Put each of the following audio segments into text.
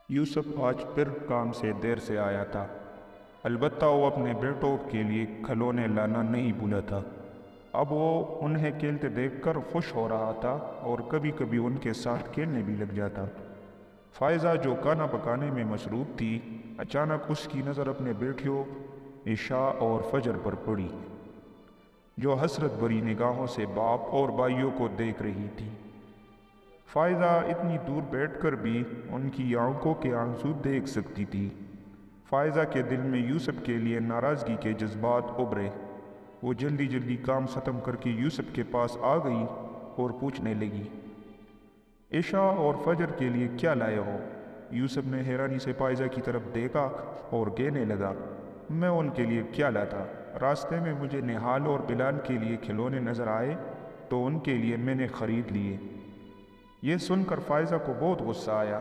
یوسف آج پھر کام سے دیر سے آیا تھا۔ البتہ وہ اپنے بیٹوں کے لیے کھلونے لانا نہیں بھولا تھا۔ اب وہ انہیں کھیلتے دیکھ کر خوش ہو رہا تھا اور کبھی کبھی ان کے ساتھ کھیلنے بھی لگ جاتا۔ فائزہ جو کھانا پکانے میں مصروف تھی، اچانک اس کی نظر اپنے بیٹیوں عشاء اور فجر پر پڑی، جو حسرت بھری نگاہوں سے باپ اور بھائیوں کو دیکھ رہی تھی۔ فائزہ اتنی دور بیٹھ کر بھی ان کی آنکھوں کے آنسو دیکھ سکتی تھی۔ فائزہ کے دل میں یوسف کے لیے ناراضگی کے جذبات ابھرے۔ وہ جلدی جلدی کام ختم کر کے یوسف کے پاس آ گئی اور پوچھنے لگی، عشاء اور فجر کے لیے کیا لائے ہو؟ یوسف نے حیرانی سے فائزہ کی طرف دیکھا اور کہنے لگا، میں ان کے لیے کیا لاتا؟ راستے میں مجھے نہال اور بلال کے لیے کھلونے نظر آئے تو ان کے لیے میں نے خرید لیے۔ یہ سن کر فائزہ کو بہت غصہ آیا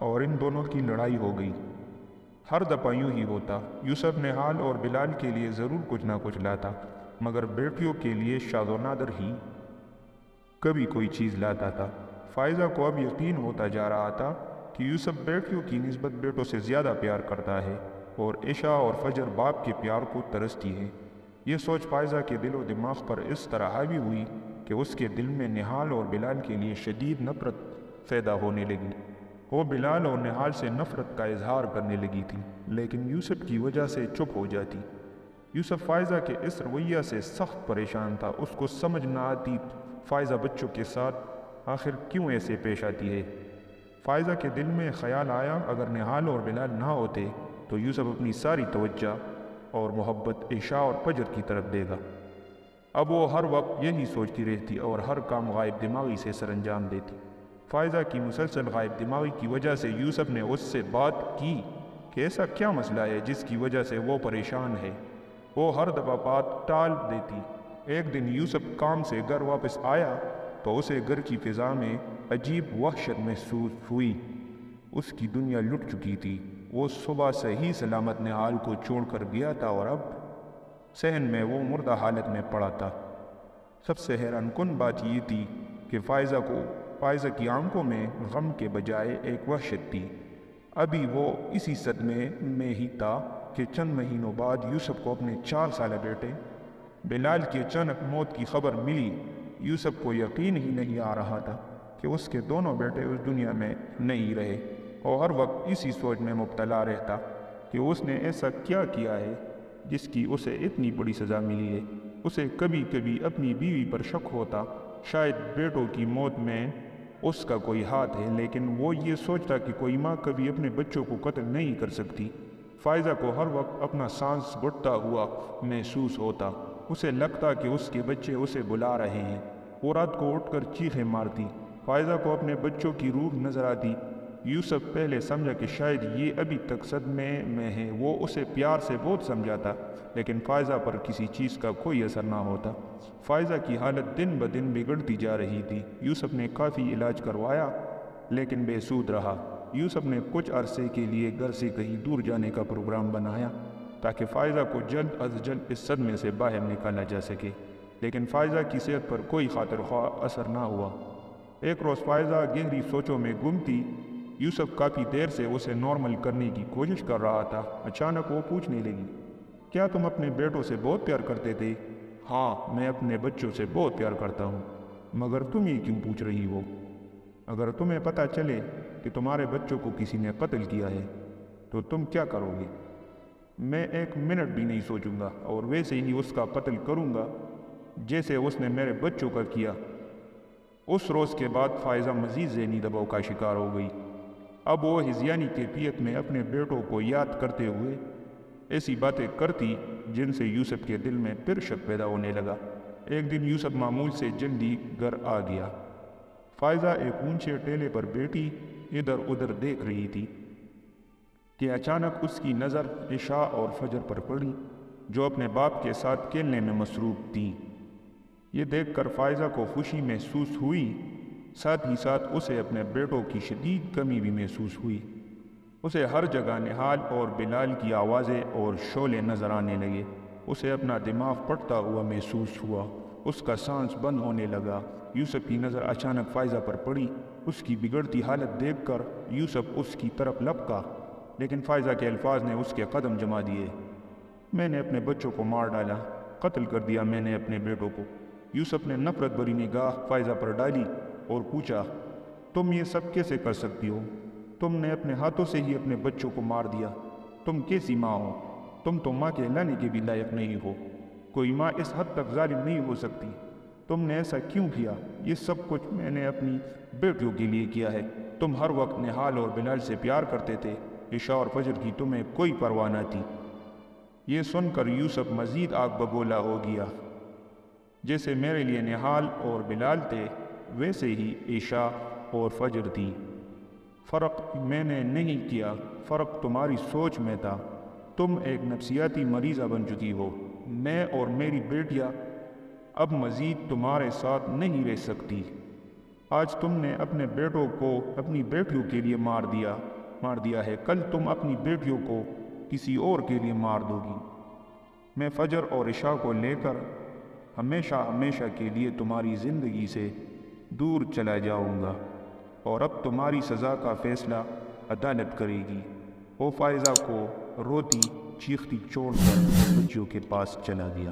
اور ان دونوں کی لڑائی ہو گئی۔ ہر دفعہ یوں ہی ہوتا، یوسف نہال اور بلال کے لیے ضرور کچھ نہ کچھ لاتا، مگر بیٹیوں کے لیے شاذ و نادر ہی کبھی کوئی چیز لاتا تھا۔ فائزہ کو اب یقین ہوتا جا رہا تھا کہ یوسف بیٹیوں کی نسبت بیٹوں سے زیادہ پیار کرتا ہے اور عشاء اور فجر باپ کے پیار کو ترستی ہے۔ یہ سوچ فائزہ کے دل و دماغ پر اس طرح حاوی ہوئی کہ اس کے دل میں نہال اور بلال کے لیے شدید نفرت پیدا ہونے لگی۔ وہ بلال اور نہال سے نفرت کا اظہار کرنے لگی تھی، لیکن یوسف کی وجہ سے چپ ہو جاتی۔ یوسف فائزہ کے اس رویہ سے سخت پریشان تھا۔ اس کو سمجھ نہ آتی فائزہ بچوں کے ساتھ آخر کیوں ایسے پیش آتی ہے۔ فائزہ کے دل میں خیال آیا، اگر نہال اور بلال نہ ہوتے تو یوسف اپنی ساری توجہ اور محبت عشاء اور فجر کی طرف دے گا۔ اب وہ ہر وقت یہی سوچتی رہتی اور ہر کام غائب دماغی سے سر انجام دیتی۔ فائزہ کی مسلسل غائب دماغی کی وجہ سے یوسف نے اس سے بات کی کہ ایسا کیا مسئلہ ہے جس کی وجہ سے وہ پریشان ہے۔ وہ ہر دفعہ بات ٹال دیتی۔ ایک دن یوسف کام سے گھر واپس آیا تو اسے گھر کی فضا میں عجیب وحشت محسوس ہوئی۔ اس کی دنیا لٹ چکی تھی۔ وہ صبح صحیح سلامت نہال کو چھوڑ کر گیا تھا اور اب صحن میں وہ مردہ حالت میں پڑا تھا۔ سب سے حیران کن بات یہ تھی کہ فائزہ کی آنکھوں میں غم کے بجائے ایک وحشت تھی۔ ابھی وہ اسی صدمے میں ہی تھا کہ چند مہینوں بعد یوسف کو اپنے 4 سالہ بیٹے بلال کی اچانک موت کی خبر ملی۔ یوسف کو یقین ہی نہیں آ رہا تھا کہ اس کے دونوں بیٹے اس دنیا میں نہیں رہے، اور ہر وقت اسی سوچ میں مبتلا رہتا کہ اس نے ایسا کیا کیا ہے جس کی اسے اتنی بڑی سزا ملی ہے۔ اسے کبھی کبھی اپنی بیوی پر شک ہوتا، شاید بیٹوں کی موت میں اس کا کوئی ہاتھ ہے، لیکن وہ یہ سوچتا کہ کوئی ماں کبھی اپنے بچوں کو قتل نہیں کر سکتی۔ فائزہ کو ہر وقت اپنا سانس گھٹتا ہوا محسوس ہوتا۔ اسے لگتا کہ اس کے بچے اسے بلا رہے ہیں۔ وہ رات کو اٹھ کر چیخیں مارتی۔ فائزہ کو اپنے بچوں کی روح نظر آتی۔ یوسف پہلے سمجھا کہ شاید یہ ابھی تک صدمے میں ہے۔ وہ اسے پیار سے بہت سمجھاتا، لیکن فائزہ پر کسی چیز کا کوئی اثر نہ ہوتا۔ فائزہ کی حالت دن بدن بگڑتی جا رہی تھی۔ یوسف نے کافی علاج کروایا لیکن بے سود رہا۔ یوسف نے کچھ عرصے کے لیے گھر سے کہیں دور جانے کا پروگرام بنایا تاکہ فائزہ کو جلد از جلد اس صدمے سے باہر نکالا جا سکے، لیکن فائزہ کی صحت پر کوئی خاطر خواہ اثر نہ ہوا۔ ایک روز فائزہ گہری سوچوں میں گم تھی۔ یوسف کافی دیر سے اسے نارمل کرنے کی کوشش کر رہا تھا۔ اچانک وہ پوچھنے لگی، کیا تم اپنے بیٹوں سے بہت پیار کرتے تھے؟ ہاں، میں اپنے بچوں سے بہت پیار کرتا ہوں، مگر تم یہ کیوں پوچھ رہی ہو؟ اگر تمہیں پتہ چلے کہ تمہارے بچوں کو کسی نے قتل کیا ہے تو تم کیا کرو گے؟ میں 1 منٹ بھی نہیں سوچوں گا اور ویسے ہی اس کا قتل کروں گا جیسے اس نے میرے بچوں کا کیا۔ اس روز کے بعد فائزہ مزید ذہنی دباؤ کا شکار ہو گئی۔ اب وہ ہذیانی کیفیت میں اپنے بیٹوں کو یاد کرتے ہوئے ایسی باتیں کرتی جن سے یوسف کے دل میں پھر شک پیدا ہونے لگا۔ ایک دن یوسف معمول سے جلدی گھر آ گیا۔ فائزہ ایک اونچے ٹیلے پر بیٹھی ادھر ادھر دیکھ رہی تھی کہ اچانک اس کی نظر عشاء اور فجر پر پڑی، جو اپنے باپ کے ساتھ کھیلنے میں مصروف تھی۔ یہ دیکھ کر فائزہ کو خوشی محسوس ہوئی، ساتھ ہی ساتھ اسے اپنے بیٹوں کی شدید کمی بھی محسوس ہوئی۔ اسے ہر جگہ نہال اور بلال کی آوازیں اور شعلے نظر آنے لگے۔ اسے اپنا دماغ پھٹتا ہوا محسوس ہوا۔ اس کا سانس بند ہونے لگا۔ یوسف کی نظر اچانک فائزہ پر پڑی اس کی بگڑتی حالت دیکھ کر یوسف اس کی طرف لپکا، لیکن فائزہ کے الفاظ نے اس کے قدم جما دیے۔ میں نے اپنے بچوں کو مار ڈالا، قتل کر دیا میں نے اپنے بیٹوں کو۔ یوسف نے نفرت بھری نگاہ فائزہ پر ڈالی اور پوچھا، تم یہ سب کیسے کر سکتی ہو؟ تم نے اپنے ہاتھوں سے ہی اپنے بچوں کو مار دیا۔ تم کیسی ماں ہو؟ تم تو ماں کے لانے کے بھی لائق نہیں ہو۔ کوئی ماں اس حد تک ظالم نہیں ہو سکتی۔ تم نے ایسا کیوں کیا؟ یہ سب کچھ میں نے اپنی بیٹیوں کے لیے کیا ہے۔ تم ہر وقت نہال اور بلال سے پیار کرتے تھے، عشاء اور فجر کی تمہیں کوئی پرواہ نہ تھی۔ یہ سن کر یوسف مزید آگ بگولا ہو گیا۔ جیسے میرے لیے نہال اور بلال تھے، ویسے ہی عشاء اور فجر تھی۔ فرق میں نے نہیں کیا، فرق تمہاری سوچ میں تھا۔ تم ایک نفسیاتی مریضہ بن چکی ہو۔ میں اور میری بیٹیاں اب مزید تمہارے ساتھ نہیں رہ سکتی۔ آج تم نے اپنے بیٹوں کو اپنی بیٹیوں کے لیے مار دیا ہے، کل تم اپنی بیٹیوں کو کسی اور کے لیے مار دو گی۔ میں فجر اور عشاء کو لے کر ہمیشہ کے لیے تمہاری زندگی سے دور چلا جاؤں گا، اور اب تمہاری سزا کا فیصلہ عدالت کرے گی۔ وہ فائزہ کو روتی چیختی چھوڑ کر بچیوں کے پاس چلا گیا۔